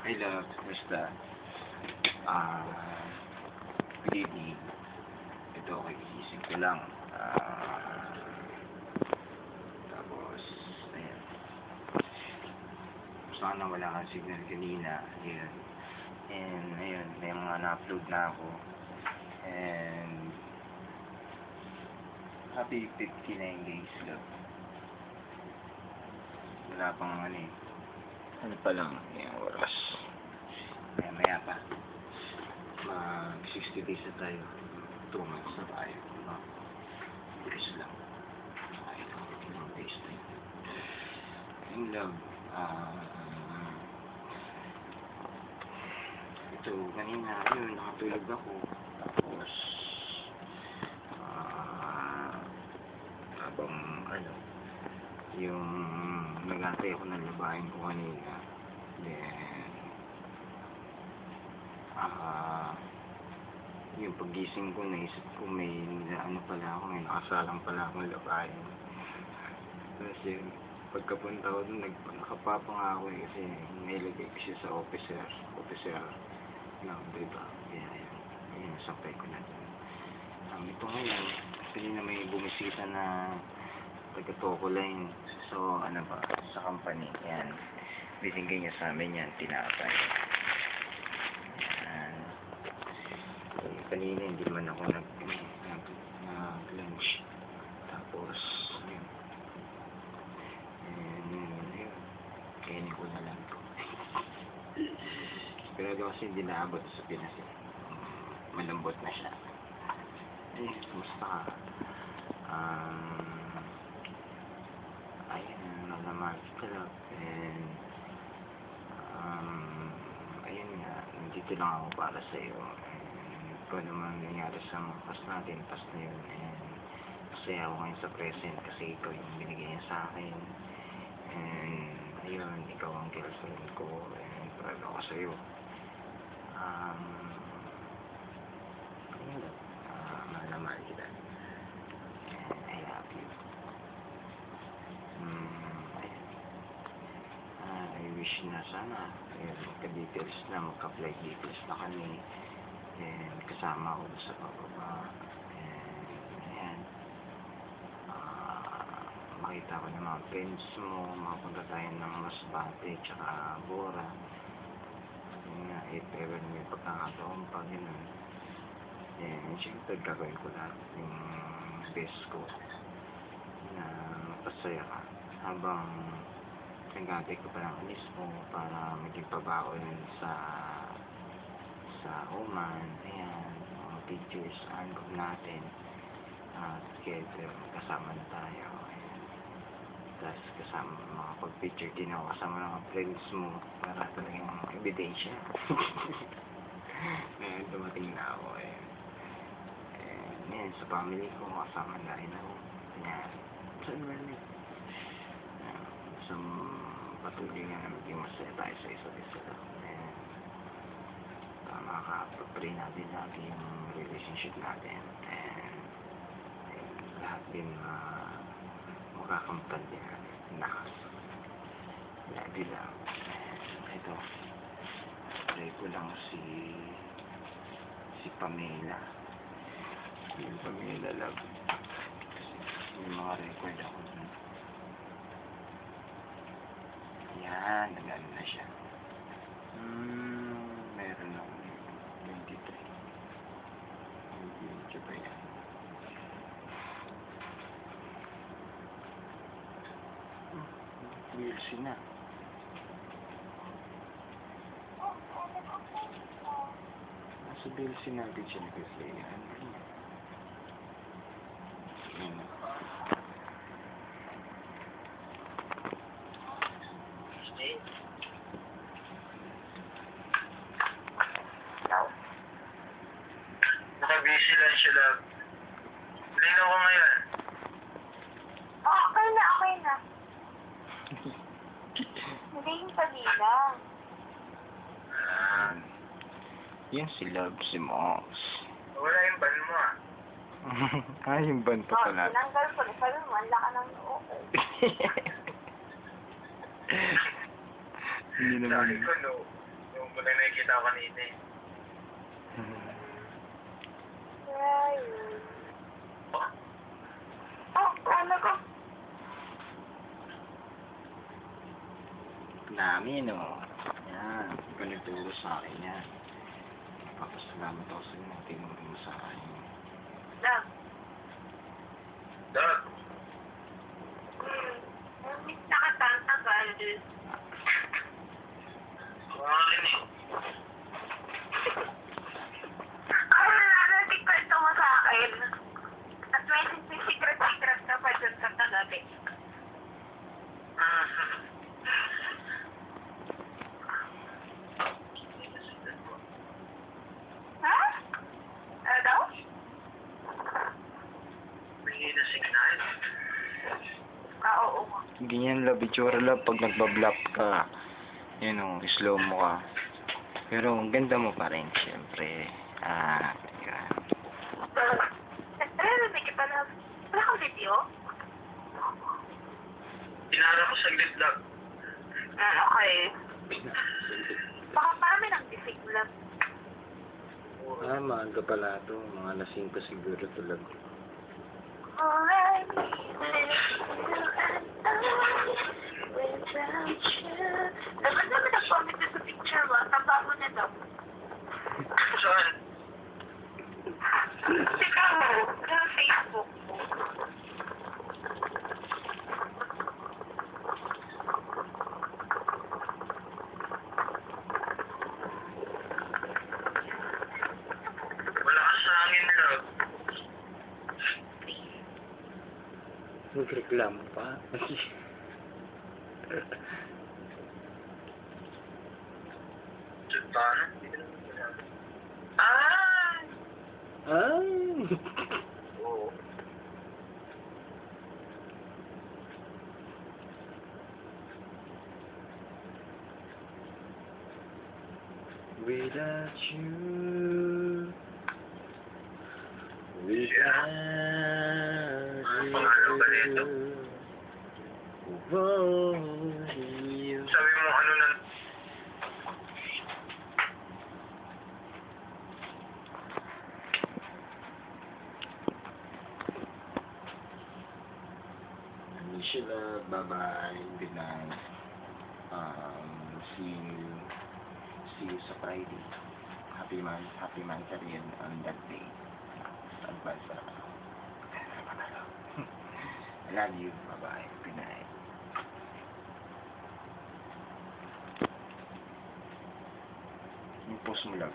Hey love, kumusta? Ah, good evening. Ito, kagigising ko lang. Tapos, ayan. Sana wala kang signal kanina. Ayan. And, ayun, may mga na-upload na ako. And, happy 59 days, love. Wala pang ano eh. Ano pa lang, yung oras. Maya pa. Mag 60 days na tayo. 2 months na tayo. No? Bilis lang. Ay, ilang days na yun. In love. Ito, kanina, yun, nakatulog ako. Tapos, habang, ano, yung nag-antay ako ng labahin ko kanina. Then, yung paggising ko, naisip ko may ano pala ako, may nakasalang pala akong labahin. Kasi pagkapunta ko doon, nakapapa nga ako eh, kasi nailagay ko siya sa officer lang, diba? Kaya yun, nasakay ko na doon. Ito ngayon, kanina may bumisita na taga-Toko Line. So, ano ba, sa company, yan. Binigay niya sa amin yan, tinapay. Kanina hindi man ako nag-lunch. Tapos, yun. Yun. Kainin ko na lang ito. Pero kasi hindi naabot sa Pinas. Malambot na siya. Kumusta ka? Ayun, nalaman kita lang. And, ayun nga, nandito lang ako para sa iyo. Kung naman nangyari sa pas natin, pas na yun. And masaya ako ngayon sa present kasi ikaw yung binigay niya sa akin. And ayun, ikaw ang girlfriend ko. And proud ako sa iyo. Ayun, mahal na mahal kita. And I love you. Ayun. I wish na sana magka-details na, magka-flight details na kami. And kasama ako sa pababa. And ayan, makita ko ng mga friends mo, makapunta tayo ng Masbate tsaka Bora. Yun nga, if ever may pagkakataon pa, gano'n. And syempre gagawin ko lahat yung best ko na mapasaya ka habang nag-aantay ko pa ng alis mo para maging pabaon sa Oman. Ayan, mga pictures, album natin. Together, kasama na tayo. Ayan. Tapos kasama, mga pag-picture din ako kasama ng mga friends mo para talagang ebidensya. Ngayon, dumating na ako. Ayan. Ayan, sa family ko, kasama na rin ako. Ayan. Saan ba rin? So, patuloy nga na maging masaya tayo sa isa't isa. Ayan. Makaka-pray natin lagi yung relationship natin. And lahat din makakamtan din natin. Nakas. Lagi lang. Ito. Pray ko lang si Pamela. Yung Pamela love. Yung mga record ako dun. Yan. Nagano na siya. Meron ako 23. Hindi ba yan? DLC na. Nasa DLC natin siya nag-play. Yan. Naka-busy lang siya lang. Rin ako ngayon. Okay na. Hindi yung pagila. Yan si Love, si Mox. Wala yung ban mo Yung ban pa pala. Tinanggal ko. Sabi mo, ang laka ng noo ko. Hindi naman. Sabi ko, no mo na nakikita ko kanina eh. Kaya yun. Oh, Oh, ano ko? Dami, no? Yan. Ikaw nagturo sa akin yan. Papasalamat ako sa inyo. Tinuro mo sa akin. Love. Dad. Miss na kita ang tagal. Mga rin eh. Ay, narating kwento mo sa akin. At may secret-secret ka pa dun sa kagabi. Ha? Ano daw? May na signal. Oo nga. Ganyan love, itsura love pag nagbablap ka. Yun o, slow mo ka. Pero ang ganda mo pa rin, siyempre. Teka. Narinig kita na. Wala kang video? Pinara ko saglit lang. Okay. Baka marami ng disig lang. Mahal ka pala ito. Mga lasing pa siguro tulad. All I need without you. Dapat naman nag-comment na sa picture mo. Taba mo na daw. Saan? Sika mo. Sa Facebook mo. Wala ka sa hangin, love. Nagreklamo pa. Sultana? Ah! Ay! Oo. Without you, without Pangalan ba nito? you. Sabi mo ano na... Miss you, love. Bye-bye. Good night. See you sa Friday. Happy man ka rin on that day. Advance na ako. I love you. Bye-bye. Good night. Yung post mo lang.